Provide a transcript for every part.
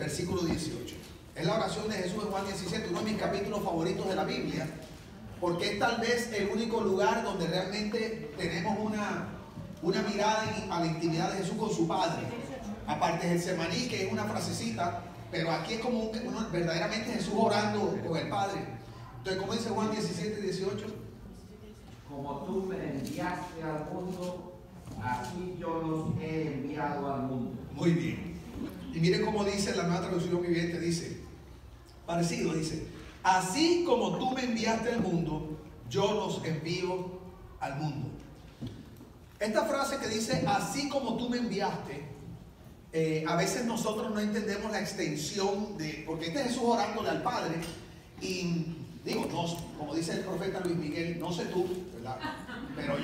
versículo 18. Es la oración de Jesús en Juan 17, uno de mis capítulos favoritos de la Biblia, porque es tal vez el único lugar donde realmente tenemos una mirada a la intimidad de Jesús con su Padre. Aparte del Getsemaní, que es una frasecita, pero aquí es como verdaderamente Jesús orando con el Padre. Entonces, ¿cómo dice Juan 17, 18? Como tú me enviaste al mundo, así yo los he enviado al mundo. Muy bien. Y miren cómo dice la Nueva Traducción Viviente, dice, parecido, dice, así como tú me enviaste al mundo, yo los envío al mundo. Esta frase que dice, así como tú me enviaste, a veces nosotros no entendemos la extensión de, porque este es Jesús orándole al Padre, y digo, no, como dice el profeta Luis Miguel, no sé tú, ¿verdad? Pero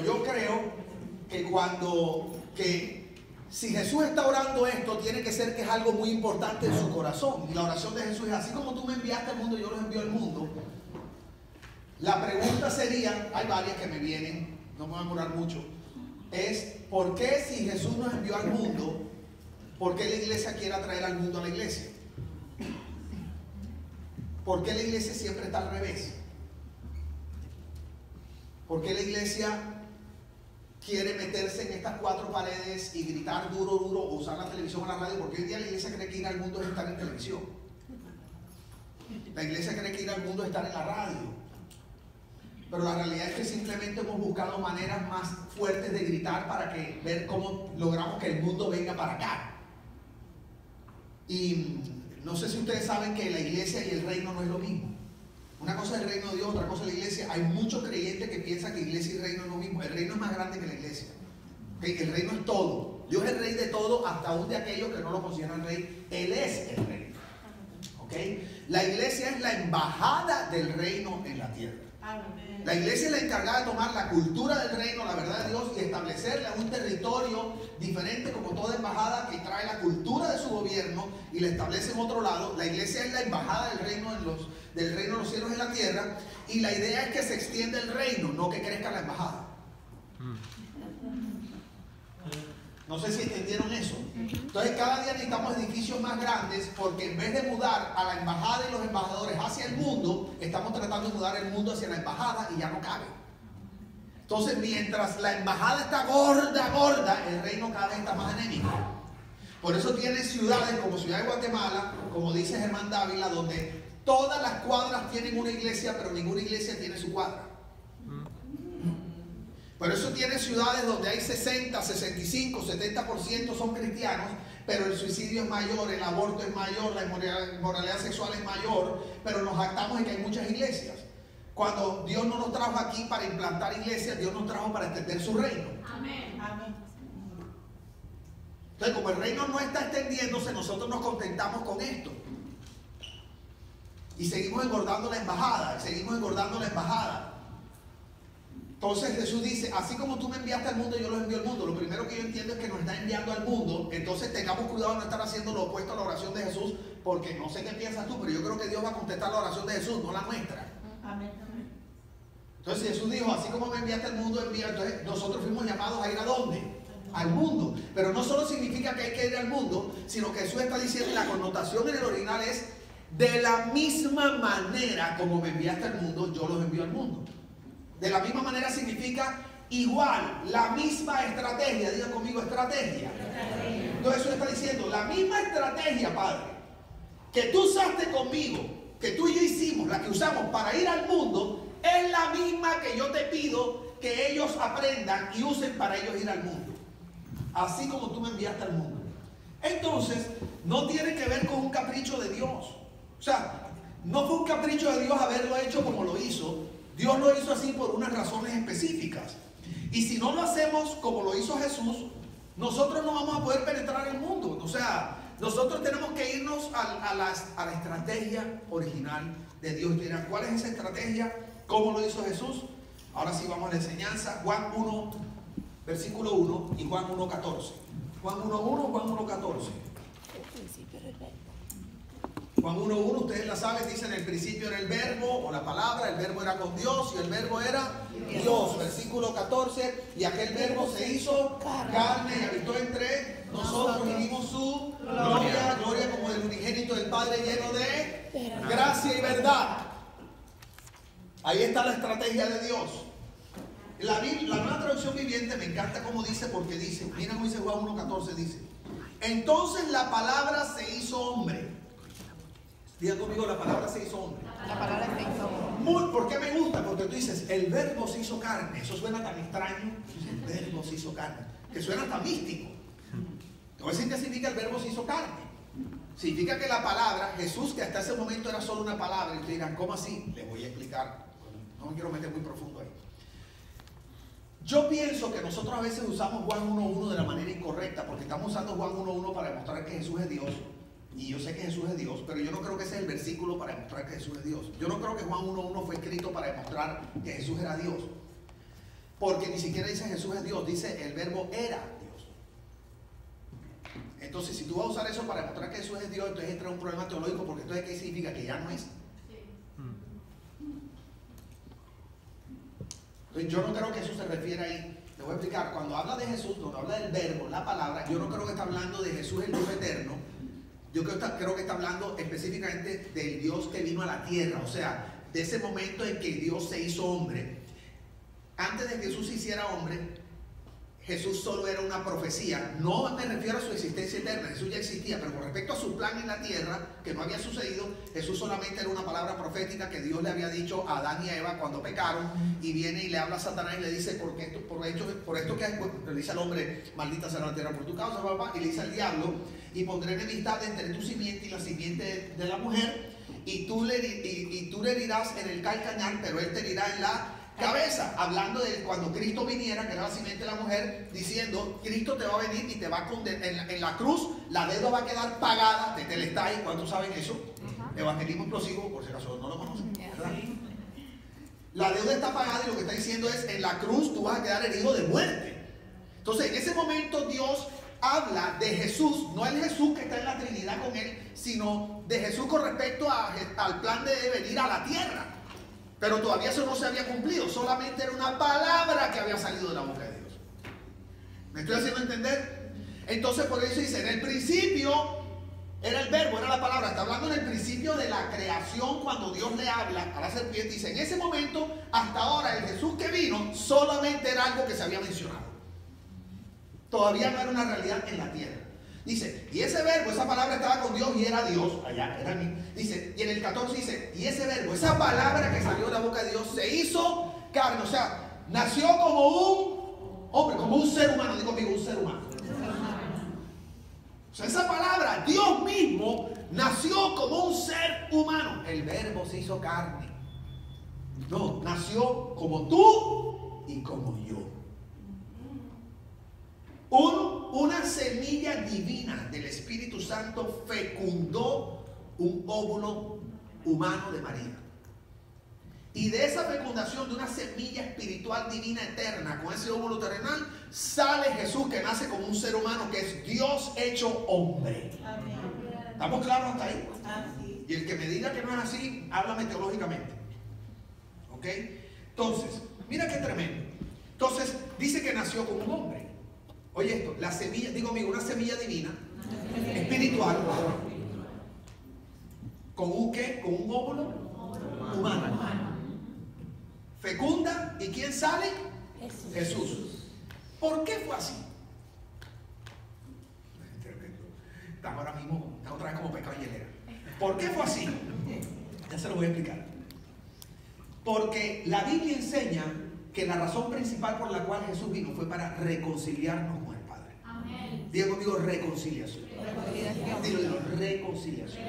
yo creo que si Jesús está orando esto, tiene que ser que es algo muy importante en su corazón. Y la oración de Jesús es, así como tú me enviaste al mundo, yo los envío al mundo. La pregunta sería, hay varias que me vienen, no me voy a demorar mucho, es, ¿por qué si Jesús nos envió al mundo, por qué la iglesia quiere atraer al mundo a la iglesia? ¿Por qué la iglesia siempre está al revés? ¿Por qué la iglesia quiere meterse en estas cuatro paredes y gritar duro, o usar la televisión o la radio? Porque hoy en día la iglesia cree que ir al mundo es estar en televisión. La iglesia cree que ir al mundo es estar en la radio. Pero la realidad es que simplemente hemos buscado maneras más fuertes de gritar para ver cómo logramos que el mundo venga para acá. Y no sé si ustedes saben que la iglesia y el reino no es lo mismo. Una cosa es el reino de Dios, otra cosa es la iglesia. Hay muchos creyentes que piensan que iglesia y reino es lo mismo. El reino es más grande que la iglesia. ¿Okay? El reino es todo. Dios es el rey de todo, hasta aún de aquellos que no lo consideran rey. Él es el rey. ¿Okay? La iglesia es la embajada del reino en la tierra. La iglesia es la encargada de tomar la cultura del reino, la verdad de Dios, y establecerle un territorio diferente, como toda embajada que trae la cultura de su gobierno y la establece en otro lado. La iglesia es la embajada del reino de los cielos en la tierra, y la idea es que se extienda el reino, no que crezca la embajada. No sé si entendieron eso. Entonces cada día necesitamos edificios más grandes, porque en vez de mudar a la embajada y los embajadores hacia el mundo, estamos tratando de mudar el mundo hacia la embajada y ya no cabe. Entonces mientras la embajada está gorda, el reino cada vez está más anémico. Por eso tiene ciudades como Ciudad de Guatemala, como dice Germán Dávila, donde todas las cuadras tienen una iglesia, pero ninguna iglesia tiene su cuadra. Por eso tiene ciudades donde hay 60, 65, 70% son cristianos, pero el suicidio es mayor, el aborto es mayor, la inmoralidad sexual es mayor, pero nos jactamos de que hay muchas iglesias. Cuando Dios no nos trajo aquí para implantar iglesias, Dios nos trajo para extender su reino. Amén. Amén. Entonces, como el reino no está extendiéndose, nosotros nos contentamos con esto. Y seguimos engordando la embajada, Entonces Jesús dice, así como tú me enviaste al mundo, yo los envío al mundo. Lo primero que yo entiendo es que nos está enviando al mundo. Entonces tengamos cuidado de no estar haciendo lo opuesto a la oración de Jesús, porque no sé qué piensas tú, pero yo creo que Dios va a contestar la oración de Jesús, no la nuestra. Amén. Entonces Jesús dijo, así como me enviaste al mundo, envía. Entonces nosotros fuimos llamados a ir ¿a dónde? Al mundo. Pero no solo significa que hay que ir al mundo, sino que Jesús está diciendo, la connotación en el original es, de la misma manera como me enviaste al mundo, yo los envío al mundo. De la misma manera significa igual, la misma estrategia. Diga conmigo, estrategia. Entonces eso está diciendo, la misma estrategia, Padre, que tú usaste conmigo, que tú y yo hicimos, la que usamos para ir al mundo, es la misma que yo te pido que ellos aprendan y usen para ellos ir al mundo. Así como tú me enviaste al mundo. Entonces, no tiene que ver con un capricho de Dios. O sea, no fue un capricho de Dios haberlo hecho como lo hizo. Dios lo hizo así por unas razones específicas. Y si no lo hacemos como lo hizo Jesús, nosotros no vamos a poder penetrar el mundo. O sea, nosotros tenemos que irnos a la estrategia original de Dios. Dirán, ¿cuál es esa estrategia? ¿Cómo lo hizo Jesús? Ahora sí vamos a la enseñanza. Juan 1, versículo 1 y Juan 1, 14. Juan 1, 1, Juan 1, 14. Juan 1.1, ustedes la saben, dice, en el principio era el verbo o la palabra, el verbo era con Dios y el verbo era Dios. Versículo 14, y aquel verbo se hizo carne y habitó entre nosotros y vimos su Padre lleno de gracia y verdad. Ahí está la estrategia de Dios. La nueva traducción viviente me encanta como dice, porque dice, mira cómo dice Juan 1:14, dice: entonces la palabra se hizo hombre. Diga conmigo, la palabra se hizo hombre. La palabra se hizo hombre. ¿Por qué me gusta? Porque tú dices, el verbo se hizo carne. Eso suena tan extraño. El verbo se hizo carne, que suena tan místico. Te voy a decir qué significa el verbo se hizo carne. Significa que la palabra, Jesús, que hasta ese momento era solo una palabra, y te dirán, ¿cómo así? Les voy a explicar. No me quiero meter muy profundo ahí. Yo pienso que nosotros a veces usamos Juan 1:1 de la manera incorrecta, porque estamos usando Juan 1:1 para demostrar que Jesús es Dios. Y yo sé que Jesús es Dios, pero yo no creo que ese es el versículo para demostrar que Jesús es Dios. Yo no creo que Juan 1:1 fue escrito para demostrar que Jesús era Dios. Porque ni siquiera dice Jesús es Dios, dice el verbo era Dios. Entonces, si tú vas a usar eso para demostrar que Jesús es Dios, entonces entra un problema teológico, porque entonces ¿qué significa? Que ya no es. Entonces, yo no creo que eso se refiere ahí. Te voy a explicar. Cuando habla de Jesús, cuando habla del verbo, la palabra, yo no creo que está hablando de Jesús el Dios eterno. Yo creo que está hablando específicamente del Dios que vino a la tierra, o sea, de ese momento en que Dios se hizo hombre. Antes de que Jesús se hiciera hombre, Jesús solo era una profecía. No me refiero a su existencia eterna, Jesús ya existía, pero con respecto a su plan en la tierra, que no había sucedido, Jesús solamente era una palabra profética que Dios le había dicho a Adán y a Eva cuando pecaron, y viene y le habla a Satanás y le dice, por esto que le dice al hombre, maldita será la tierra por tu causa, papá, y le dice al diablo, y pondré enemistad entre tu simiente y la simiente de la mujer, y tú le herirás en el calcañar, pero él te herirá en la cabeza, hablando de cuando Cristo viniera, que era la simiente de la mujer, diciendo, Cristo te va a venir y te va a condenar en la cruz, la deuda va a quedar pagada de Telestai. ¿Cuántos saben eso? Evangelismo explosivo, por si acaso no lo conocen, ¿verdad? La deuda está pagada y lo que está diciendo es, en la cruz tú vas a quedar herido de muerte. Entonces, en ese momento Dios habla de Jesús, no el Jesús que está en la Trinidad con él, sino de Jesús con respecto al plan de venir a la tierra. Pero todavía eso no se había cumplido, solamente era una palabra que había salido de la boca de Dios. ¿Me estoy haciendo entender? Entonces por eso dice, en el principio era el verbo, era la palabra. Está hablando en el principio de la creación, cuando Dios le habla a la serpiente. Dice, en ese momento, hasta ahora, el Jesús que vino solamente era algo que se había mencionado. Todavía no era una realidad en la tierra. Dice, y ese verbo, esa palabra estaba con Dios y era Dios, allá, era mí. Dice, y en el 14 dice, y ese verbo, esa palabra que salió de la boca de Dios, se hizo carne, o sea, nació como un hombre, como un ser humano, digo conmigo, un ser humano. O sea, esa palabra, Dios mismo, nació como un ser humano. El verbo se hizo carne. No, nació como tú y como yo. Una semilla divina del Espíritu Santo fecundó un óvulo humano de María. Y de esa fecundación de una semilla espiritual divina eterna, con ese óvulo terrenal, sale Jesús, que nace como un ser humano, que es Dios hecho hombre. ¿Estamos claros hasta ahí? Y el que me diga que no es así, háblame teológicamente. ¿Ok? Entonces, mira qué tremendo. Entonces, dice que nació como un hombre. Oye esto, la semilla, digo amigo, una semilla divina, espiritual, ¿con un qué? Con un óvulo humano. Fecunda, ¿y quién sale? Jesús. ¿Por qué fue así? Estamos ahora mismo, estamos otra vez como pescado en hielera. ¿Por qué fue así? Ya se lo voy a explicar. Porque la Biblia enseña que la razón principal por la cual Jesús vino fue para reconciliarnos con el Padre. Amén. Diga conmigo, reconciliación. Dilo, reconciliación.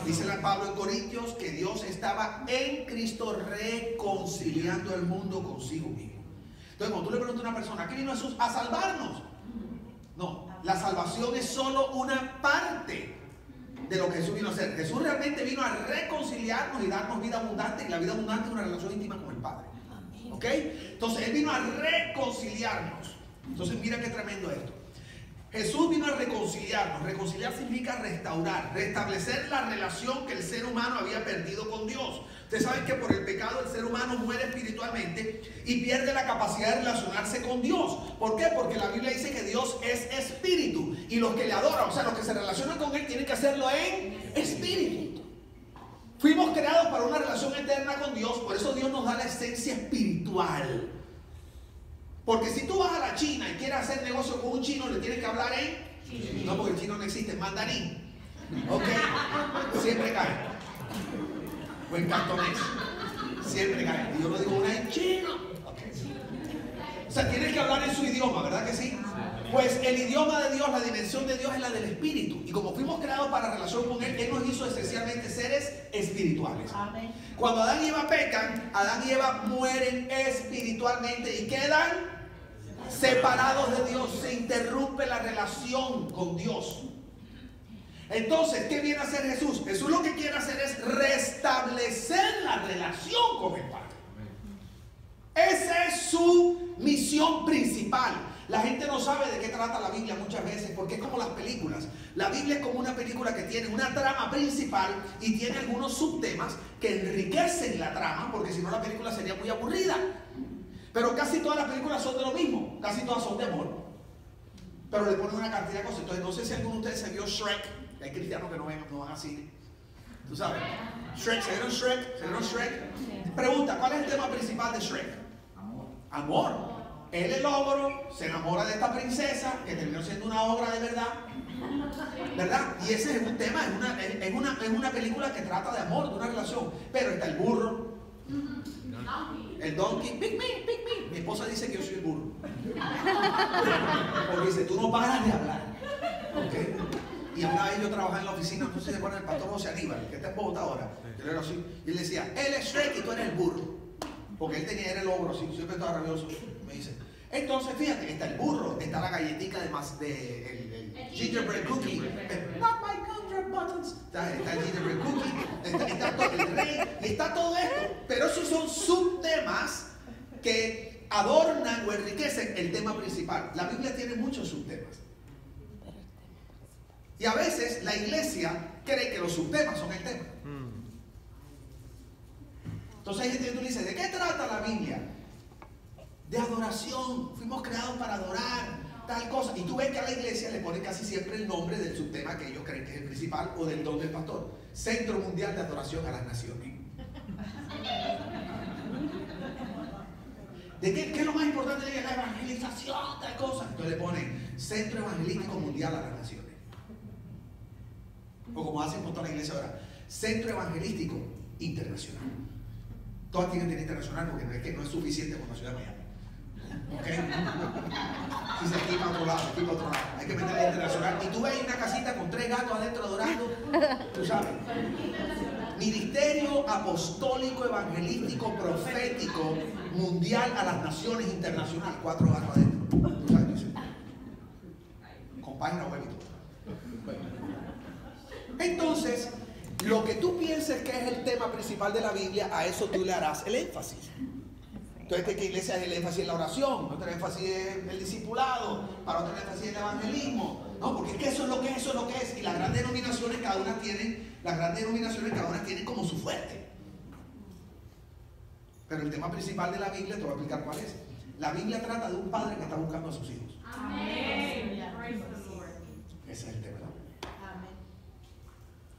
Dice Pablo en Corintios que Dios estaba en Cristo reconciliando el mundo consigo mismo. Entonces, cuando tú le preguntas a una persona, ¿qué vino Jesús? A salvarnos. No, la salvación es solo una parte de lo que Jesús vino a hacer. Jesús realmente vino a reconciliarnos y darnos vida abundante, y la vida abundante es una relación íntima con el Padre. ¿Ok? Entonces Él vino a reconciliarnos. Entonces mira qué tremendo esto. Jesús vino a reconciliarnos. Reconciliar significa restaurar, restablecer la relación que el ser humano había perdido con Dios. Ustedes saben que por el pecado el ser humano muere espiritualmente y pierde la capacidad de relacionarse con Dios. ¿Por qué? Porque la Biblia dice que Dios es espíritu y los que le adoran, o sea, los que se relacionan con Él tienen que hacerlo en espíritu. Fuimos creados para una relación eterna con Dios, por eso Dios nos da la esencia espiritual. Porque si tú vas a la China y quieres hacer negocio con un chino, le tienes que hablar en... No, porque el chino no existe, en mandarín. ¿Ok? Siempre cae. O en cantonés. Siempre cae. Y yo no digo una en chino. Okay. O sea, tienes que hablar en su idioma, ¿verdad que sí? Pues el idioma de Dios, la dimensión de Dios es la del espíritu. Y como fuimos creados para relación con Él, Él nos hizo esencialmente seres espirituales. Amén. Cuando Adán y Eva pecan, Adán y Eva mueren espiritualmente y quedan separados de Dios. Se interrumpe la relación con Dios. Entonces, ¿qué viene a hacer Jesús? Jesús lo que quiere hacer es restablecer la relación con el Padre. Esa es su misión principal. La gente no sabe de qué trata la Biblia muchas veces, porque es como las películas. La Biblia es como una película que tiene una trama principal y tiene algunos subtemas que enriquecen la trama, porque si no la película sería muy aburrida. Pero casi todas las películas son de lo mismo, casi todas son de amor. Pero le ponen una cantidad de cosas. Entonces no sé si alguno de ustedes se vio Shrek. Hay cristianos que no van así. Tú sabes. Shrek, ¿se vieron Shrek? ¿Se vieron Shrek? Pregunta, ¿cuál es el tema principal de Shrek? Amor. Él, el ogro, se enamora de esta princesa que terminó siendo una obra de verdad. ¿Verdad? Y ese es un tema, es una película que trata de amor, de una relación. Pero está el burro, el donkey, pick me. Mi esposa dice que yo soy el burro. Porque dice, tú no paras de hablar. ¿Okay? Y una vez yo trabajaba en la oficina, entonces se pone el pastor José Aníbal, que está en Bogotá ahora. Yo era así, y él decía, él es Shrek y tú eres el burro. Porque él era el ogro así, siempre estaba rabioso. Me dice, entonces fíjate, está el burro, está la galletita el gingerbread cookie. Not my gingerbread buttons. Está el gingerbread cookie, está todo el rey, y está todo esto. Pero esos son subtemas que adornan o enriquecen el tema principal. La Biblia tiene muchos subtemas. Y a veces la iglesia cree que los subtemas son el tema. Entonces hay gente que tú le dices, ¿de qué trata la Biblia? De adoración. Fuimos creados para adorar tal cosa. Y tú ves que a la iglesia le ponen casi siempre el nombre del subtema que ellos creen que es el principal o del don del pastor. Centro Mundial de Adoración a las Naciones. ¿De qué es lo más importante de la evangelización? Tal cosa. Entonces le ponen Centro Evangelístico Mundial a las Naciones. O como hacen con toda la iglesia ahora, Centro Evangelístico Internacional. Todas tienen que tener internacional porque no es suficiente con la ciudad de Miami. ¿Ok? Si se equipa a otro lado, Hay que meterle internacional. Y tú ves una casita con 3 gatos adentro adorando. Tú sabes. Ministerio Apostólico, Evangelístico, Profético, Mundial a las Naciones Internacional. 4 gatos adentro. Tú sabes. Con página web y todo. Entonces, lo que tú pienses que es el tema principal de la Biblia, a eso tú le harás el énfasis. Entonces, ¿qué iglesia es el énfasis en la oración? Otra énfasis en el discipulado, para otra énfasis en el evangelismo. No, porque es que eso es lo que es. Y las grandes denominaciones cada una tienen como su fuerte. Pero el tema principal de la Biblia, te voy a explicar cuál es. La Biblia trata de un padre que está buscando a sus hijos. Amén. Ese es el tema.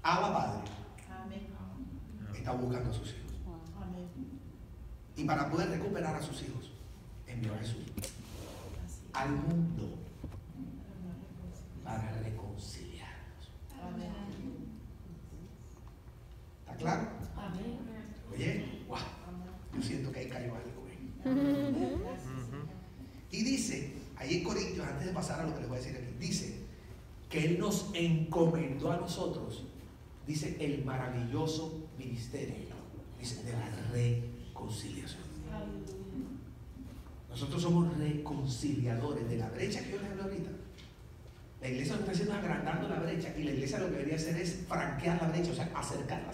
Abba Padre está buscando a sus hijos. Y para poder recuperar a sus hijos, envió a Jesús al mundo para reconciliarnos. ¿Está claro? Oye, wow, yo siento que ahí cayó algo. Y dice, ahí en Corintios, antes de pasar a lo que les voy a decir aquí, dice que Él nos encomendó a nosotros. Dice el maravilloso ministerio, dice, de la reconciliación. Nosotros somos reconciliadores de la brecha que yo les hablé ahorita. La iglesia lo está haciendo agrandando la brecha y la iglesia lo que debería hacer es franquear la brecha, o sea, acercarla.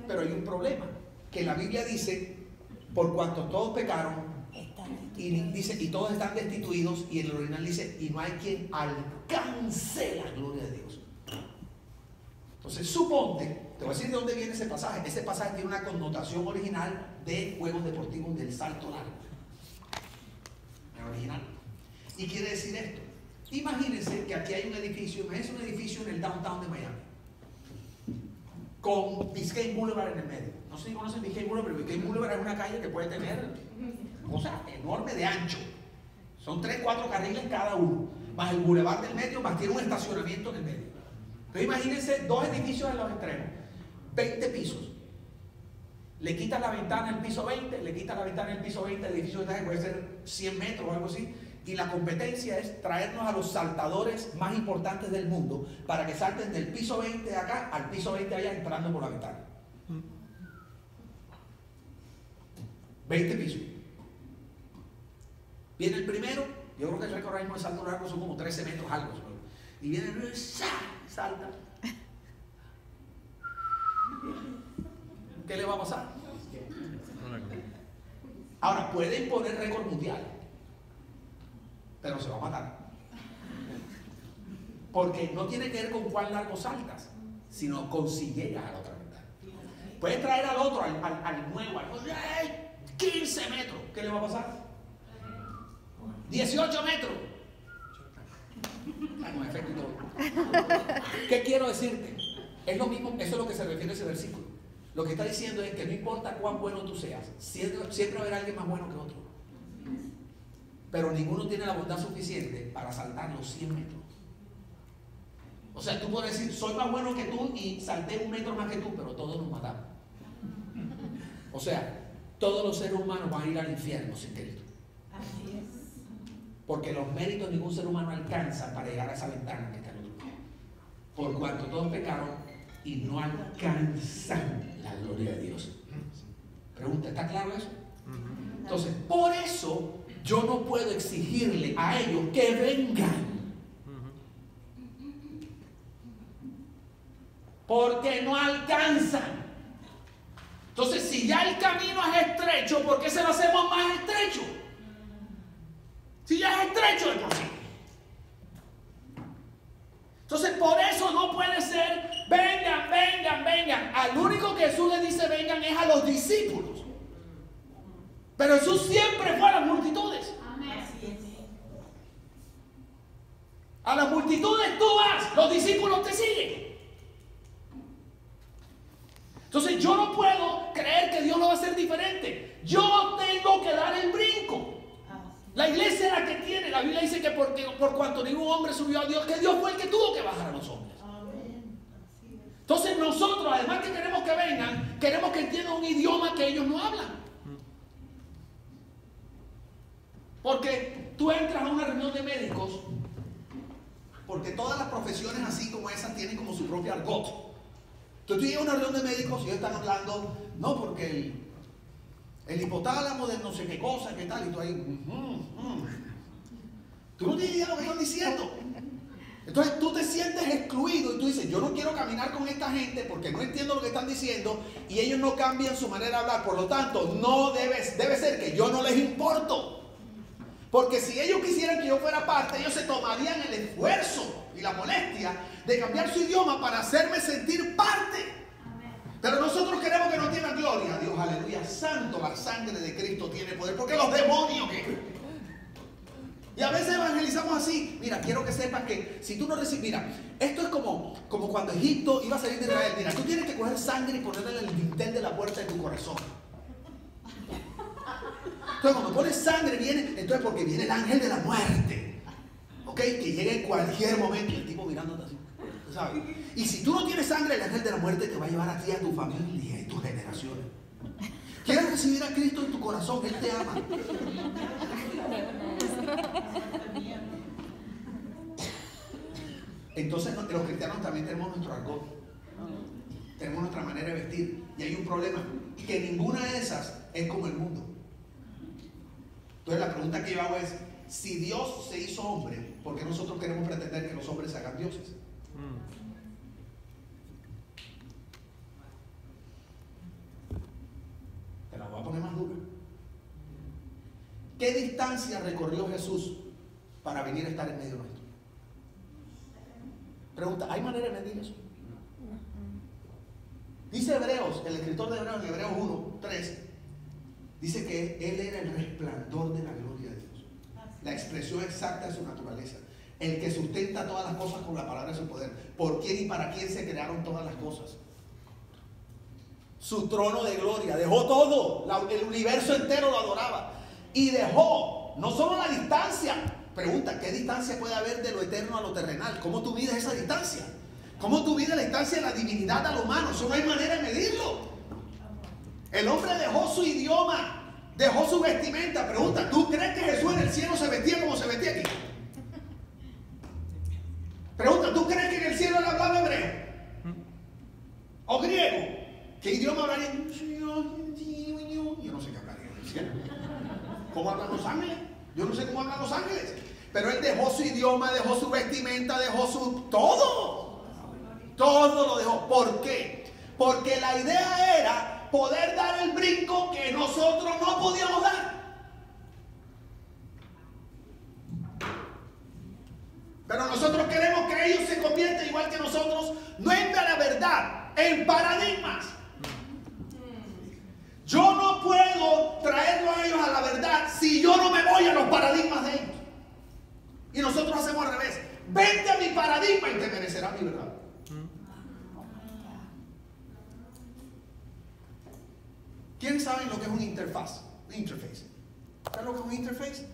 Pero hay un problema, que la Biblia dice, por cuanto todos pecaron, Y dice, y todos están destituidos, y en el original dice, y no hay quien alcance la gloria de Dios. Entonces, suponte, te voy a decir de dónde viene ese pasaje. Ese pasaje tiene una connotación original de juegos deportivos del salto largo. El original. Y quiere decir esto. Imagínense que aquí hay un edificio, imagínense un edificio en el downtown de Miami, con Biscayne Boulevard en el medio. No sé si conocen Biscayne Boulevard, pero Biscayne Boulevard es una calle que puede tener cosas enormes de ancho. Son 3, 4 carriles cada uno, más el boulevard del medio, más tiene un estacionamiento en el medio. Entonces imagínense 2 edificios en los extremos, 20 pisos. Le quitan la ventana al piso 20, le quitan la ventana al piso 20, el edificio que puede ser 100 metros o algo así. Y la competencia es traernos a los saltadores más importantes del mundo para que salten del piso 20 de acá al piso 20 allá entrando por la ventana. 20 pisos. Viene el primero, yo creo que el récord ahora mismo de salto largo son como 13 metros algo. Y viene el salta. ¿Qué le va a pasar? Ahora, pueden poner récord mundial, pero se va a matar. Porque no tiene que ver con cuán largo saltas, sino con si llegas a la otra ventana. Puedes traer al otro, al nuevo, al 15 metros. ¿Qué le va a pasar? 18 metros. Con efecto y todo. ¿Qué quiero decirte? Es lo mismo, eso es lo que se refiere a ese versículo. Lo que está diciendo es que no importa cuán bueno tú seas, siempre va a haber alguien más bueno que otro. Pero ninguno tiene la bondad suficiente para saltar los 100 metros. O sea, tú puedes decir, soy más bueno que tú y salté 1 metro más que tú, pero todos nos matamos. O sea, todos los seres humanos van a ir al infierno sin Cristo. Así es. Porque los méritos ningún ser humano alcanza para llegar a esa ventana que está al otro lado. Por cuanto todos pecaron y no alcanzan la gloria de Dios. Pregunta, ¿está claro eso? Entonces, por eso yo no puedo exigirle a ellos que vengan. Porque no alcanzan. Entonces, si ya el camino es estrecho, ¿por qué se lo hacemos más estrecho? Si ya es estrecho de por sí. Entonces, por eso no puede ser, vengan, vengan, vengan. Al único que Jesús le dice vengan es a los discípulos. Pero Jesús siempre fue a las multitudes. A las multitudes tú vas, los discípulos te siguen. Entonces yo no puedo creer que Dios lo va a hacer diferente. Yo tengo que dar el brinco. La iglesia es la que tiene. La Biblia dice que por cuanto ningún hombre subió a Dios, que Dios fue el que tuvo que bajar a los hombres. Entonces nosotros, además que queremos que vengan, queremos que entiendan un idioma que ellos no hablan. Porque tú entras a una reunión de médicos, porque todas las profesiones así como esas tienen como su propio argot. Entonces tú llegas a una reunión de médicos y ellos están hablando, no, porque el hipotálamo de no sé qué cosa, qué tal, y tú ahí, tú no tienes idea de lo que están diciendo. Entonces tú te sientes excluido y tú dices, yo no quiero caminar con esta gente porque no entiendo lo que están diciendo y ellos no cambian su manera de hablar. Por lo tanto, debe ser que yo no les importo. Porque si ellos quisieran que yo fuera parte, ellos se tomarían el esfuerzo y la molestia de cambiar su idioma para hacerme sentir parte. Pero nosotros queremos que nos tengan gloria. Dios, aleluya, santo, la sangre de Cristo tiene poder. Porque los demonios que... Y a veces evangelizamos así. Mira, quiero que sepas que si tú no recibes... Mira, esto es como cuando Egipto iba a salir de Israel. Mira, tú tienes que coger sangre y ponerla en el dintel de la puerta de tu corazón. Entonces cuando pones sangre viene... Entonces porque viene el ángel de la muerte. ¿Ok? Que llega en cualquier momento y el tipo mirándote así. ¿Sabes? Y si tú no tienes sangre, el ángel de la muerte te va a llevar a ti, a tu familia y tus generaciones. ¿Quieres recibir a Cristo en tu corazón? Él te ama. Entonces los cristianos también tenemos nuestro argot. Tenemos nuestra manera de vestir. Y hay un problema, que ninguna de esas es como el mundo. Entonces la pregunta que yo hago es, si Dios se hizo hombre, ¿por qué nosotros queremos pretender que los hombres se hagan dioses? Te la voy a poner más dura. ¿Qué ¿qué distancia recorrió Jesús para venir a estar en medio nuestro? Pregunta, ¿hay manera de medir eso? Dice Hebreos, el escritor de Hebreos, en Hebreos 1:3, dice que Él era el resplandor de la gloria de Dios, la expresión exacta de su naturaleza, el que sustenta todas las cosas con la palabra de su poder. ¿Por quién y para quién se crearon todas las cosas? Su trono de gloria, dejó todo, el universo entero lo adoraba, y dejó no solo la distancia. Pregunta, ¿qué distancia puede haber de lo eterno a lo terrenal? ¿Cómo tú mides esa distancia? ¿Cómo tú mides la distancia de la divinidad a lo humano? Eso no hay manera de medirlo. El hombre dejó su idioma, dejó su vestimenta. Pregunta, ¿tú crees que Jesús en el cielo se vestía como se vestía aquí? Pregunta, ¿tú crees que en el cielo él hablaba hebreo? ¿O griego? ¿Qué idioma hablaría? Yo no sé qué hablaría en el cielo. ¿Cómo hablan los ángeles? Yo no sé cómo hablan los ángeles. Pero él dejó su idioma, dejó su vestimenta, dejó su... todo. Todo lo dejó. ¿Por qué? Porque la idea era poder dar el brinco que nosotros no podíamos dar. Pero nosotros queremos que ellos se conviertan igual que nosotros, no en la verdad, en paradigmas. Yo no puedo traerlo a ellos a la verdad si yo no me voy a los paradigmas de ellos. Y nosotros hacemos al revés. Vente a mi paradigma y te merecerá mi verdad. ¿Quiénes saben lo que es un interfaz? Interface. ¿Saben lo que es un interface?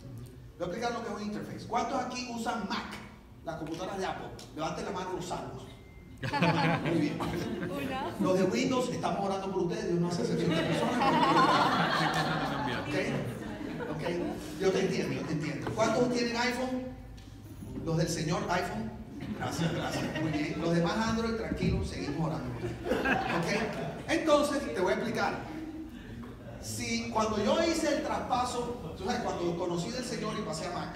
Voy a explicar lo que es un interface. ¿Cuántos aquí usan Mac? Las computadoras de Apple. Levanten la mano los salvos. Muy bien. Los de Windows, estamos orando por ustedes. Dios no hace excepción de personas. Ok. Yo te entiendo. ¿Cuántos tienen iPhone? Los del señor iPhone. Gracias. Muy bien. Los demás Android, tranquilos, seguimos orando. Ok. Entonces, te voy a explicar. Si cuando yo hice el traspaso, tú sabes, cuando conocí del Señor y pasé a Mac,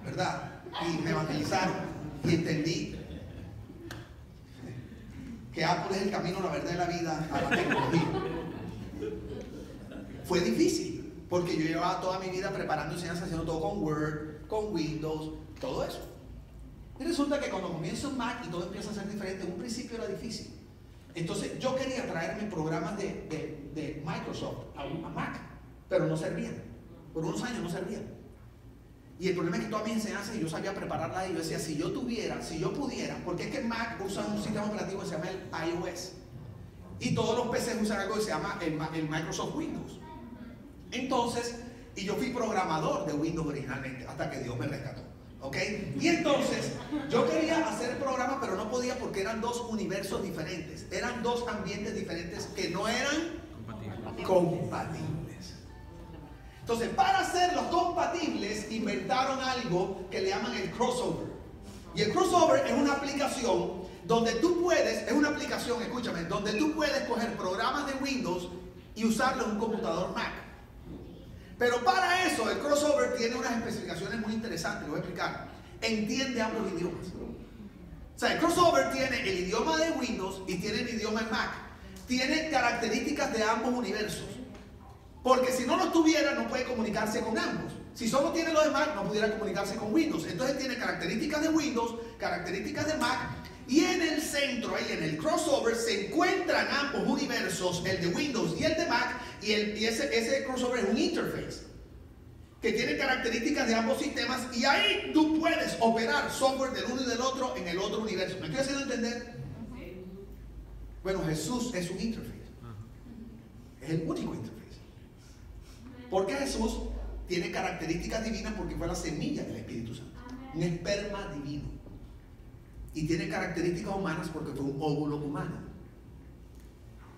¿verdad? Y me evangelizaron y entendí que Apple es el camino, la verdad y la vida a la tecnología. Fue difícil, porque yo llevaba toda mi vida preparando enseñanzas, haciendo todo con Word, con Windows, todo eso. Y resulta que cuando comienzo en Mac y todo empieza a ser diferente, en un principio era difícil. Entonces yo quería traerme programas de Microsoft a Mac, pero no servían. Por unos años no servían. Y el problema es que todas mis enseñanzas yo sabía prepararlas y yo decía, si yo pudiera, porque es que Mac usa un sistema operativo que se llama el iOS. Y todos los PCs usan algo que se llama el Microsoft Windows. Entonces, y yo fui programador de Windows originalmente, hasta que Dios me rescató. ¿Ok? Y entonces, yo quería hacer programas, pero no podía porque eran dos universos diferentes. Eran dos ambientes diferentes que no eran compatibles. Entonces, para hacerlos compatibles, inventaron algo que le llaman el crossover. Y el crossover es una aplicación donde tú puedes, donde tú puedes coger programas de Windows y usarlo en un computador Mac. Pero para eso, el crossover tiene unas especificaciones muy interesantes, lo voy a explicar. Entiende ambos idiomas. O sea, el crossover tiene el idioma de Windows y tiene el idioma en Mac. Tiene características de ambos universos. Porque si no lo tuviera, no puede comunicarse con ambos. Si solo tiene lo de Mac, no pudiera comunicarse con Windows. Entonces tiene características de Windows, características de Mac. Y en el centro, ahí en el crossover, se encuentran ambos universos, el de Windows y el de Mac. Y ese crossover es un interface que tiene características de ambos sistemas. Y ahí tú puedes operar software del uno y del otro en el otro universo. ¿Me estoy haciendo entender? Bueno, Jesús es un interface. Es el único interface. Porque Jesús tiene características divinas porque fue la semilla del Espíritu Santo. Un esperma divino. Y tiene características humanas porque fue un óvulo humano.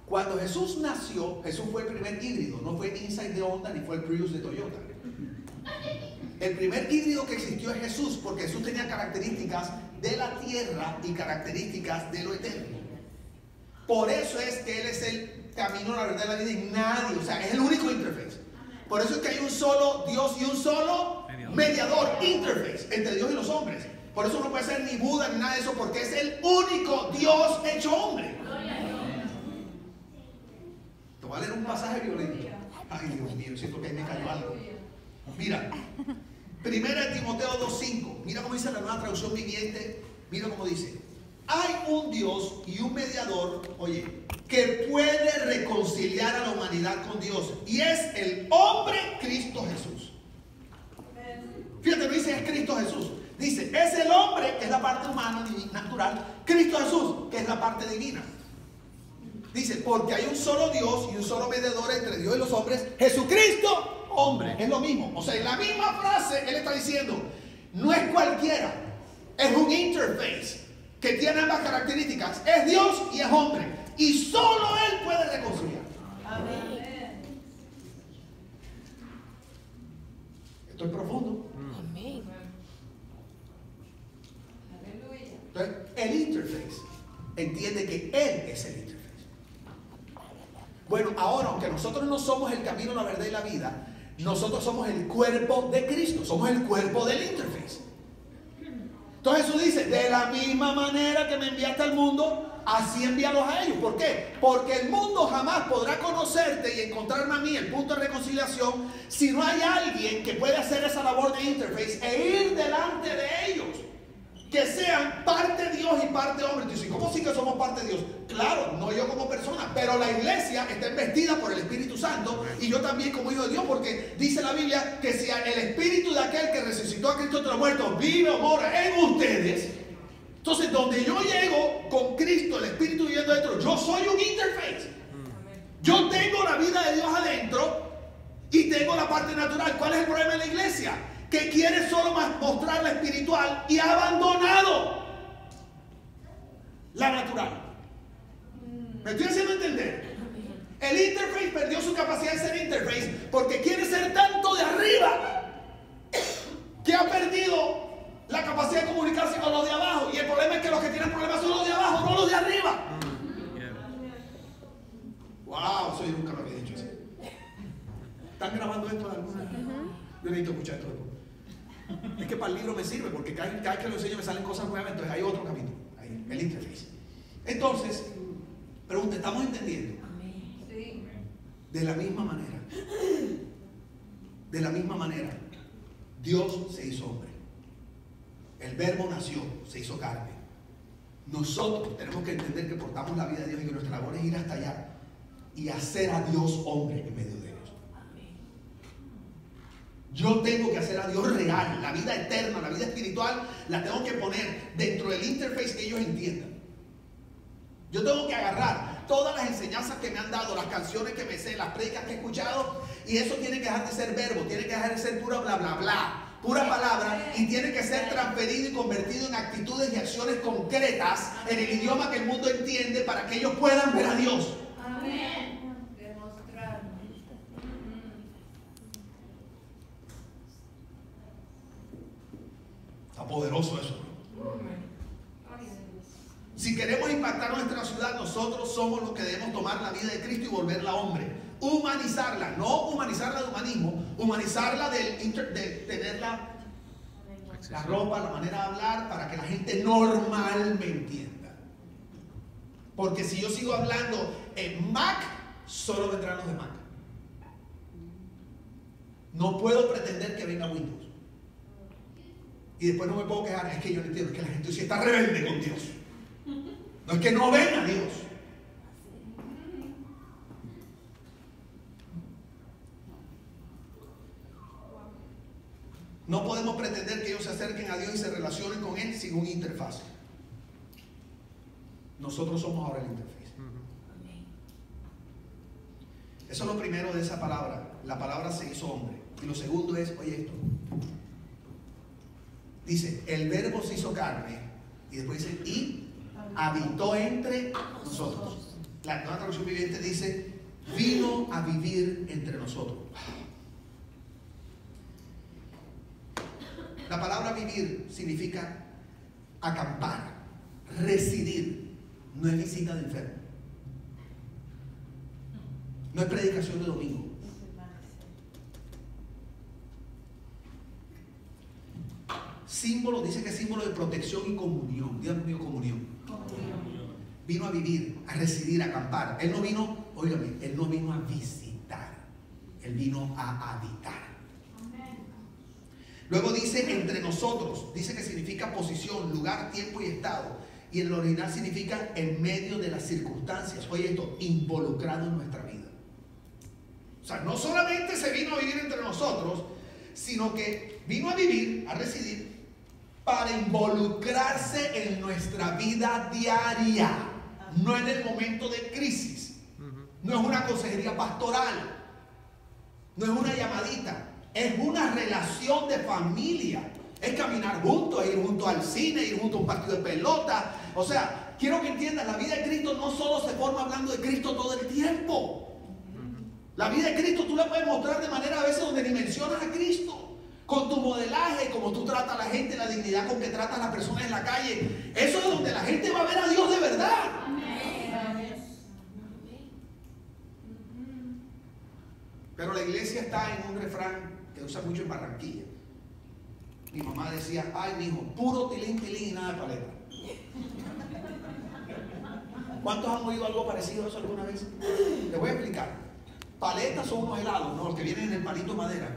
Cuando Jesús nació, Jesús fue el primer híbrido. No fue Insight de Honda ni fue el Prius de Toyota. El primer híbrido que existió es Jesús, porque Jesús tenía características de la tierra y características de lo eterno. Por eso es que Él es el camino, la verdad y la vida, y nadie, o sea, es el único interface. Por eso es que hay un solo Dios y un solo mediador, interface, entre Dios y los hombres. Por eso no puede ser ni Buda ni nada de eso, porque es el único Dios hecho hombre. Te voy a leer un pasaje violento. Ay, Dios mío, siento que ahí me cayó algo. Mira, 1 Timoteo 2:5. Mira cómo dice la Nueva Traducción Viviente. Mira cómo dice: hay un Dios y un mediador, oye, que puede reconciliar a la humanidad con Dios, y es el hombre Cristo Jesús. Fíjate, no dice es Cristo Jesús, dice es el hombre, que es la parte humana, natural, Cristo Jesús, que es la parte divina. Dice, porque hay un solo Dios y un solo mediador entre Dios y los hombres, Jesucristo, hombre. Es lo mismo. O sea, en la misma frase él está diciendo, no es cualquiera, es un interface que tiene ambas características. Es Dios y es hombre, y solo él puede reconciliar. Amén. Esto es profundo. Amén. Entonces, el interface entiende que él es el interface. Bueno, ahora, aunque nosotros no somos el camino, la verdad y la vida, nosotros somos el cuerpo de Cristo, somos el cuerpo del interface. Entonces Jesús dice, de la misma manera que me enviaste al mundo, así envíalos a ellos. ¿Por qué? Porque el mundo jamás podrá conocerte y encontrarme a mí, el punto de reconciliación, si no hay alguien que pueda hacer esa labor de interface e ir delante de ellos, que sean parte Dios y parte hombre. Entonces, ¿cómo sí que somos parte de Dios? Claro, no yo como persona, pero la iglesia está investida por el Espíritu Santo, y yo también como hijo de Dios, porque dice la Biblia que si el espíritu de aquel que resucitó a Cristo entre los muertos vive o mora en ustedes, entonces donde yo llego con Cristo, el Espíritu viviendo dentro, yo soy un interface. Yo tengo la vida de Dios adentro y tengo la parte natural. ¿Cuál es el problema de la iglesia? Que quiere solo mostrar la espiritual y ha abandonado la natural. ¿Me estoy haciendo entender? El interface perdió su capacidad de ser interface porque quiere ser tanto de arriba que ha perdido la capacidad de comunicarse con los de abajo. Y el problema es que los que tienen problemas son los de abajo, no los de arriba. Wow, eso yo nunca lo había dicho así. ¿Están grabando esto de alguna? Yo necesito escuchar esto después. Es que para el libro me sirve, porque cada vez que lo enseño me salen cosas nuevas. Entonces hay otro capítulo, ahí, el interface. Entonces, pregunta, ¿estamos entendiendo? Sí. De la misma manera, Dios se hizo hombre. El verbo nació, se hizo carne. Nosotros tenemos que entender que portamos la vida de Dios y que nuestra labor es ir hasta allá y hacer a Dios hombre en medio de ellos. Yo tengo que hacer a Dios real, la vida eterna, la vida espiritual, la tengo que poner dentro del interface que ellos entiendan. Yo tengo que agarrar todas las enseñanzas que me han dado, las canciones que me sé, las predicas que he escuchado, y eso tiene que dejar de ser verbo, tiene que dejar de ser pura bla bla bla, pura palabra, y tiene que ser transferido y convertido en actitudes y acciones concretas en el idioma que el mundo entiende para que ellos puedan ver a Dios. Amén. Demostrar. Está poderoso eso, ¿no? Si queremos impactar nuestra ciudad, nosotros somos los que debemos tomar la vida de Cristo y volverla hombre. Humanizarla, no humanizarla de humanismo, humanizarla de tener la ropa, la manera de hablar, para que la gente normal me entienda. Porque si yo sigo hablando en Mac, solo vendrán los de Mac. No puedo pretender que venga Windows. Y después no me puedo quejar, es que yo no entiendo, es que la gente sí está rebelde con Dios. No es que no ven a Dios. No podemos pretender que ellos se acerquen a Dios y se relacionen con Él sin un interfaz. Nosotros somos ahora el interfaz. Eso es lo primero de esa palabra. La palabra se hizo hombre. Y lo segundo es, oye esto. Dice, el verbo se hizo carne. Y después dice, y habitó entre nosotros. La Nueva Traducción Viviente dice, vino a vivir entre nosotros. La palabra vivir significa acampar, residir. No es visita de enfermo. No es predicación de domingo. Símbolo, dice que es símbolo de protección y comunión. Dios mío, comunión. Vino a vivir, a residir, a acampar. Él no vino, óigame, Él no vino a visitar. Él vino a habitar. Luego dice entre nosotros, dice que significa posición, lugar, tiempo y estado. Y en el original significa en medio de las circunstancias. Oye esto, involucrado en nuestra vida. O sea, no solamente se vino a vivir entre nosotros, sino que vino a vivir, a residir, para involucrarse en nuestra vida diaria. No en el momento de crisis. No es una consejería pastoral. No es una llamadita. Es una relación de familia. Es caminar juntos, es ir juntos al cine, ir juntos a un partido de pelota. O sea, quiero que entiendas, la vida de Cristo no solo se forma hablando de Cristo todo el tiempo. La vida de Cristo tú la puedes mostrar de manera a veces donde ni mencionas a Cristo. Con tu modelaje, como tú tratas a la gente, la dignidad con que tratas a las personas en la calle. Eso es donde la gente va a ver a Dios de verdad. Pero la iglesia está en un refrán que usa mucho en Barranquilla. Mi mamá decía, ay, mi hijo, puro tilín, tilín y nada de paleta. ¿Cuántos han oído algo parecido a eso alguna vez? Les voy a explicar. Paletas son unos helados, ¿no? Los que vienen en el palito de madera.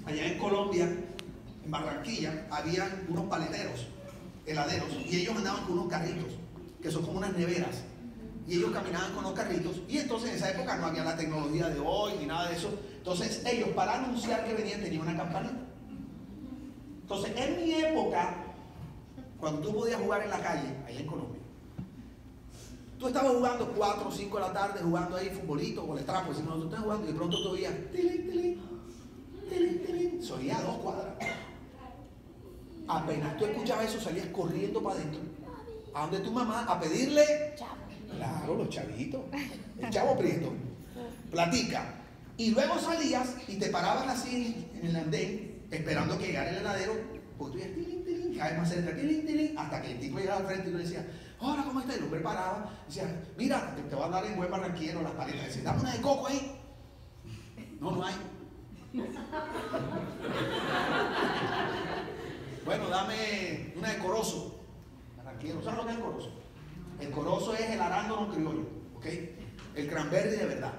Allá en Colombia, en Barranquilla, había unos paleteros, heladeros, y ellos andaban con unos carritos, que son como unas neveras. Y ellos caminaban con los carritos, y entonces en esa época no había la tecnología de hoy ni nada de eso. Entonces ellos, para anunciar que venían, tenían una campanita. Entonces en mi época, cuando tú podías jugar en la calle, allá en Colombia, tú estabas jugando 4 o 5 de la tarde, jugando ahí futbolito, con el trapo, y si no, tú estás jugando, y de pronto tú oías tilín, tilín, tilín, tilín, se oía a 2 cuadras. Apenas tú escuchabas eso, salías corriendo para adentro, a donde tu mamá, a pedirle, claro, los chavitos, el chavo prieto, platica. Y luego salías y te paraban así en el andén, esperando que llegara el heladero, porque tú ibas tilín, tilín, cada vez más cerca, tilín, tilín, hasta que el tipo llegaba al frente y le decía, hola, ¿cómo estás? Y el hombre paraba, decía, mira, te voy a dar en buen barranquillero las paletas. Dice, dame una de coco ahí. No, no hay. Bueno, dame una de corozo. Barranquillero, ¿sabes lo que es el corozo? El corozo es el arándano criollo, ¿ok? El cranberry de verdad.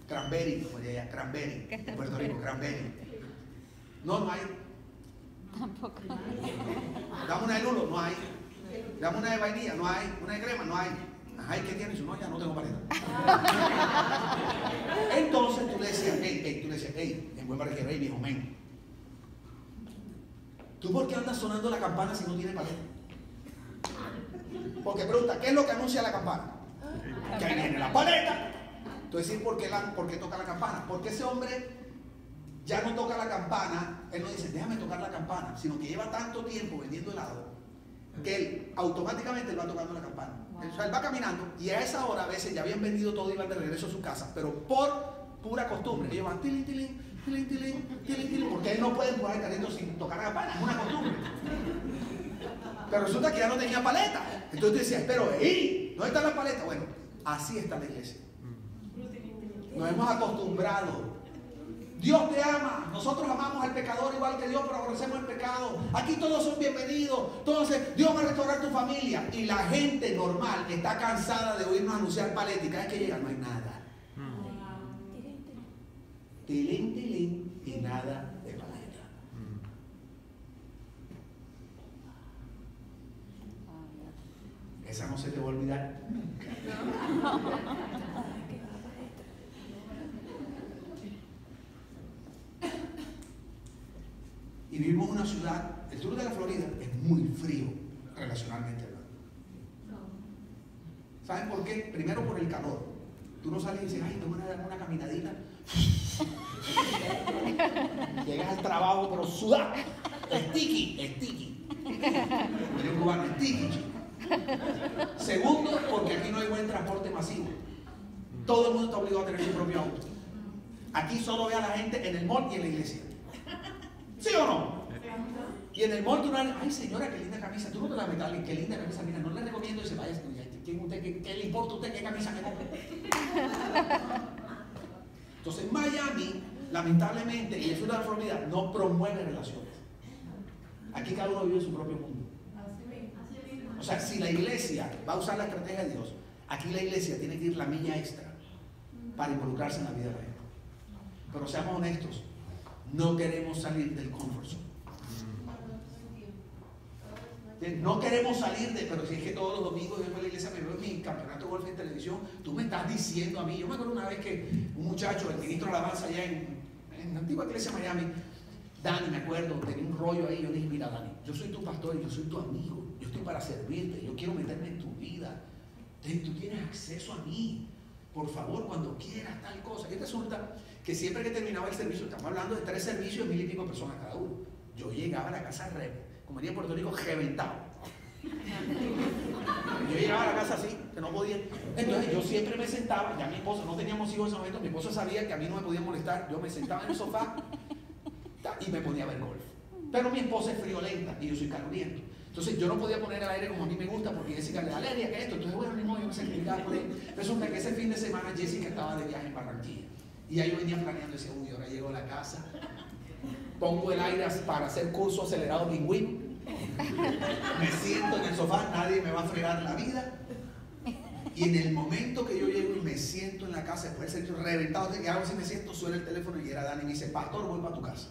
Cranberry, como diría, cranberry. En Puerto Rico, cranberry. No, no hay. Tampoco. Dame una de lulo, no hay. Dame una de vainilla, no hay. Una de crema, no hay. Ajá, ¿y qué tienes? No, ya no tengo paleta. Entonces tú le decías, hey, en buen barranquero, hey, viejo men. ¿Tú por qué andas sonando la campana si no tienes paleta? Porque pregunta, ¿qué es lo que anuncia la campana? Que ahí viene la paleta. Entonces, ¿por qué toca la campana? Porque ese hombre ya no toca la campana, él no dice, déjame tocar la campana, sino que lleva tanto tiempo vendiendo helado que él automáticamente va tocando la campana. Wow. O sea, él va caminando y a esa hora a veces ya habían vendido todo y van de regreso a su casa, pero por pura costumbre, ellos van tilín, tilín, tilín, tilín, tilín, tilín, porque él no puede jugar el carrito sin tocar la campana, es una costumbre. Pero resulta que ya no tenía paleta. Entonces tú decías, pero ¿dónde está la paleta? Bueno, así está la iglesia. Nos hemos acostumbrado. Dios te ama, nosotros amamos al pecador igual que Dios, pero aborrecemos el pecado. Aquí todos son bienvenidos, entonces Dios va a restaurar tu familia. Y la gente normal está cansada de oírnos anunciar paleta y cada vez que llega no hay nada. Tilín, tilín y nada de paleta. Esa no se te va a olvidar. Y vivimos en una ciudad, el sur de la Florida es muy frío, relacionalmente hablando. ¿Saben por qué? Primero por el calor. Tú no sales y dices, ay, tengo una caminadita. Llegas al trabajo, pero sudado. Sticky. Yo cubano, sticky. Segundo, porque aquí no hay buen transporte masivo. Todo el mundo está obligado a tener su propio auto. Aquí solo ve a la gente en el mall y en la iglesia. ¿Sí o no? Y en el mall tú no ay señora, qué linda camisa. Tú no te la metes a alguien, qué linda camisa. Mira, no le recomiendo y dice, vaya, ¿qué le importa a usted qué camisa me compre? Entonces Miami, lamentablemente, y el sur de la Florida, no promueve relaciones. Aquí cada uno vive en su propio mundo. O sea, si la iglesia va a usar la estrategia de Dios, aquí la iglesia tiene que ir la milla extra para involucrarse en la vida de la gente. Pero seamos honestos, No queremos salir del comfort zone. No queremos salir de, pero si es que todos los domingos yo vengo a la iglesia, me veo en mi campeonato de golf en televisión, tú me estás diciendo a mí. Yo me acuerdo una vez que un muchacho, el ministro de alabanza allá en la antigua iglesia de Miami, Dani, me acuerdo, tenía un rollo ahí. Yo le dije, mira Dani, yo soy tu pastor y yo soy tu amigo, yo estoy para servirte, yo quiero meterme en tu vida, tú tienes acceso a mí, por favor, cuando quieras, tal cosa. Y resulta que siempre que terminaba el servicio, estamos hablando de 3 servicios, 1000 y pico personas cada uno, yo llegaba a la casa como diría en Puerto Rico, reventado. Yo llegaba a la casa así, que no podía. Entonces yo siempre me sentaba, ya mi esposa, no teníamos hijos en ese momento, mi esposa sabía que a mí no me podía molestar, yo me sentaba en el sofá y me ponía a ver golf. Pero mi esposa es friolenta y yo soy caloriento. Entonces yo no podía poner el aire como a mí me gusta porque Jessica le da alergia que esto. Entonces bueno, yo me sentía por ahí. Resulta que ese fin de semana Jessica estaba de viaje en Barranquilla. Y ya yo venía planeando y decía, uy, ahora llego a la casa, pongo el aire para hacer curso acelerado bilingüe, me siento en el sofá, nadie me va a fregar la vida. Y en el momento que yo llego y me siento en la casa, después de ser reventado, y hago así, me siento, suena el teléfono y era Dani y me dice, pastor, voy para tu casa.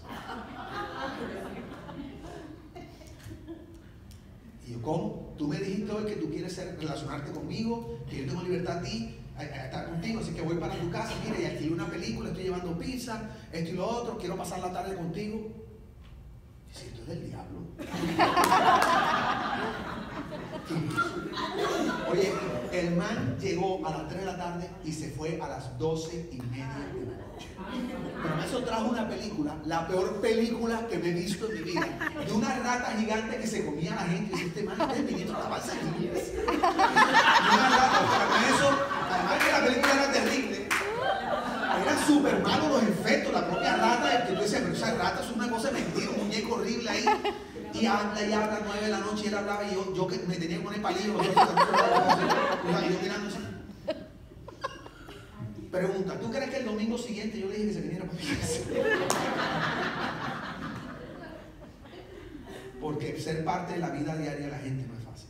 Y yo, ¿cómo? Tú me dijiste hoy que tú quieres relacionarte conmigo, que yo tengo libertad a ti, a estar contigo, así que voy para tu casa, mira, y alquilé una película, estoy llevando pizza, esto y lo otro, quiero pasar la tarde contigo. Y si esto es del diablo. Oye, el man llegó a las 3 de la tarde y se fue a las 12:30 de la noche. Pero eso trajo una película, la peor película que me he visto en mi vida, de una rata gigante que se comía a la gente. Y dice, este man es el ministro de la alabanza en inglés. Una rata, además que la película era terrible. Era súper malo los efectos, la propia rata, que tú decías, pero esa rata es una cosa de mentira, un muñeco horrible ahí. Y habla a las 9 de la noche y él hablaba y yo que me tenía que poner palillos. Yo mirando así. Pregunta, ¿tú crees que el domingo siguiente yo le dije que se viniera para mi casa? Porque ser parte de la vida diaria de la gente no es fácil.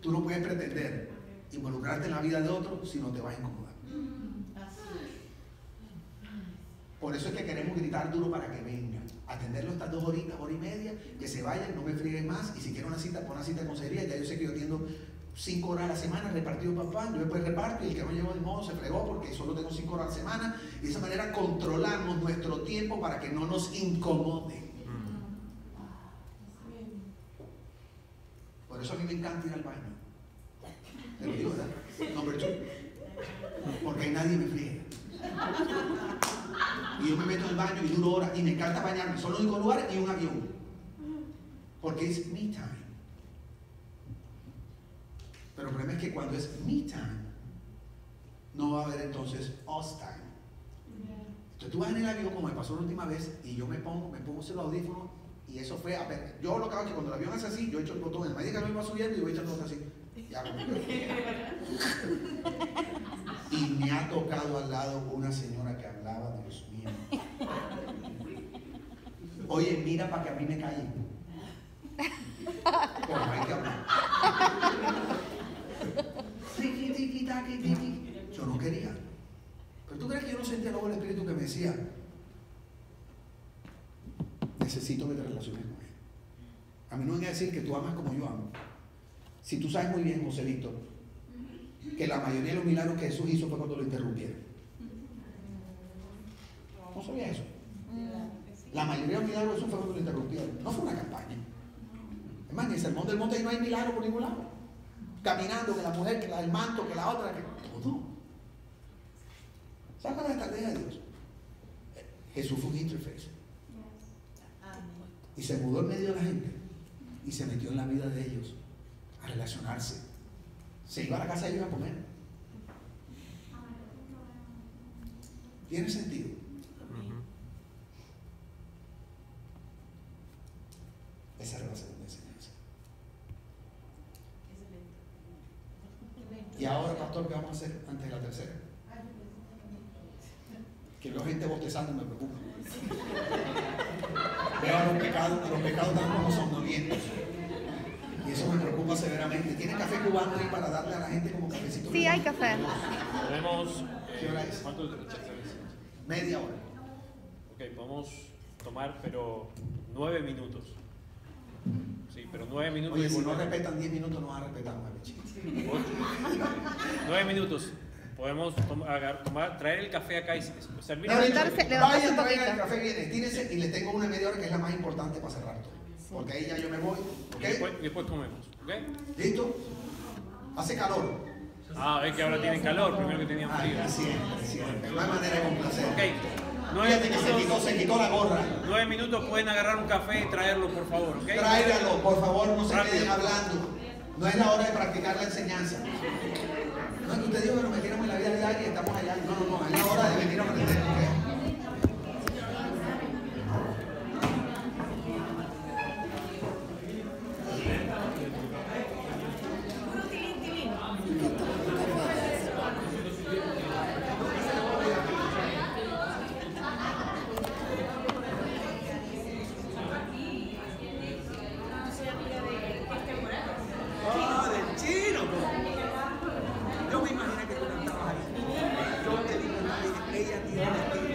Tú no puedes pretender involucrarte en la vida de otro si no te vas a incomodar. Por eso es que queremos gritar duro para que vengan, atenderlo estas 2 horitas, hora y media, que se vayan, no me frieguen más, y si quieren una cita, pon una cita de consejería. Ya yo sé que yo atiendo 5 horas a la semana repartido papá, yo después reparto y el que no llegó de modo se fregó porque solo tengo 5 horas a la semana, y de esa manera controlamos nuestro tiempo para que no nos incomode. Por eso a mí me encanta ir al baño. Te lo digo, ¿verdad? Number 2. Porque ahí nadie me friega. Y yo me meto en el baño y duro horas y me encanta bañarme. Son los únicos lugares y un avión. Porque es me time. Pero el problema es que cuando es me time, no va a haber entonces us time. Entonces tú vas en el avión, como me pasó la última vez, y yo me pongo los audífonos, y eso fue apenas. Yo lo que hago es que cuando el avión hace así, yo echo el botón, el medida que no va subiendo, y voy echando el botón así. Y me ha tocado al lado una señora que hablaba, Dios mío. Oye, mira para que a mí me calle. Como hay que hablar. Yo no quería. Pero tú crees que yo no sentía luego el Espíritu que me decía, necesito que te relaciones con él. A mí no me van a decir que tú amas como yo amo. Si tú sabes muy bien, José Víctor, que la mayoría de los milagros que Jesús hizo fue cuando lo interrumpieron. ¿No sabías eso? La mayoría de los milagros de Jesús fue cuando lo interrumpieron. No fue una campaña. Es más, en el Sermón del Monte no hay milagro por ningún lado. Caminando, que la mujer, que la del manto, que la otra, que todo. ¿Sabes cuál es la estrategia de Dios? Jesús fue un interface. Y se mudó en medio de la gente y se metió en la vida de ellos a relacionarse. Se iba a la casa de ellos a comer. ¿Tiene sentido? Esa era la segunda enseñanza. Y ahora, pastor, ¿qué vamos a hacer antes de la tercera? Que veo gente bostezando y me preocupa. Veo a los pecados tan como somnolientos. Y eso me preocupa severamente. ¿Tiene café cubano ahí para darle a la gente como cafecito? Sí, hay café. Tenemos. ¿Qué hora es? ¿Cuánto? Media hora. Ok, podemos tomar, pero 9 minutos. Sí, pero 9 minutos. Oye, y si no volvemos. respetan 10 minutos, no van a respetar 9, chicos. 9 minutos. Podemos traer el café acá y servir. Levantarse Vayan, un traigan poquito. el café, viene, tírense y les tengo una media hora que es la más importante para cerrar todo. Porque ahí ya yo me voy. ¿Ok? Después comemos. ¿Ok? ¿Listo? Hace calor. Ah, es que ahora tienen calor, primero que tenían Ay, frío. siempre. No hay manera de complacer. Ok. Fíjate que se quitó la gorra. 9 minutos, pueden agarrar un café y traerlo, por favor, ¿ok? Tráigalo, por favor, no se Rápido. queden hablando. No es la hora de practicar la enseñanza. No es que usted dijo que nos metiéramos en la vida diaria y estamos allá. No, es la hora de venir a aprender. ¿Ok? Ah, del chino. Yo me imaginé que tú cantabas ahí. Yo te dije, ella tiene estilo.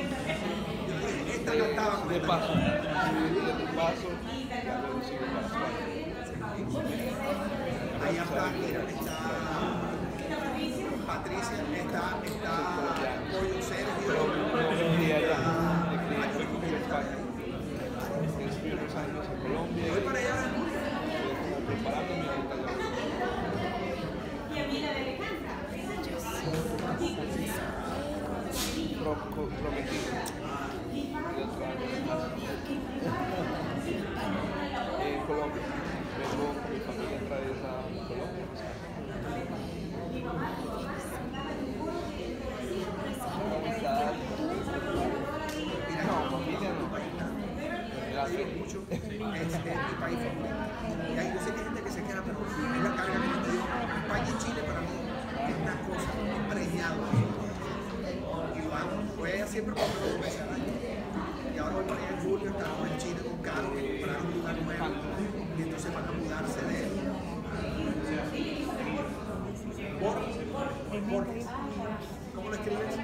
Yo dije, esta cantaba con esta. Ahí está, mira, está Patricia, está Pollo Sergio. Voy para allá. Colombia. Vengo con mi familia otra vez a Colombia. No, familia no. Gracias. Mucho es mi país favorito. Y hay, yo sé que hay gente que se queda, pero es la carga que yo te digo. España y Chile para mí es una cosa preñada. Y lo hago. Voy allá siempre por 2 veces al año. Y ahora voy para allá en julio, estábamos en Chile con Caro, que compraron un lugar nuevo. Y entonces van a mudarse de él. Borges. ¿Cómo lo escribes?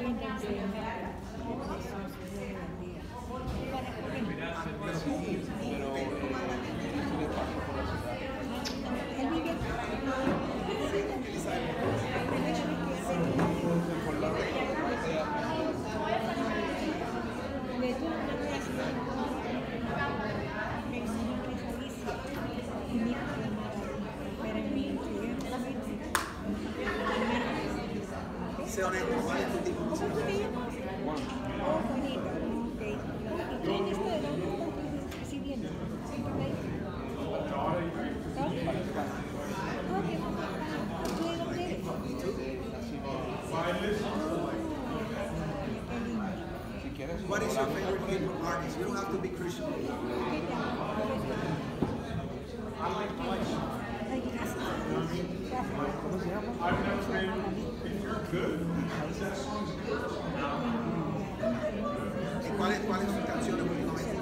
Pero ¿cómo? Sé honesto, ¿cuál es tu tipo de música? What is your favorite hip hop artist? You don't have to be Christian. ¿Y cuáles son sus canciones últimamente?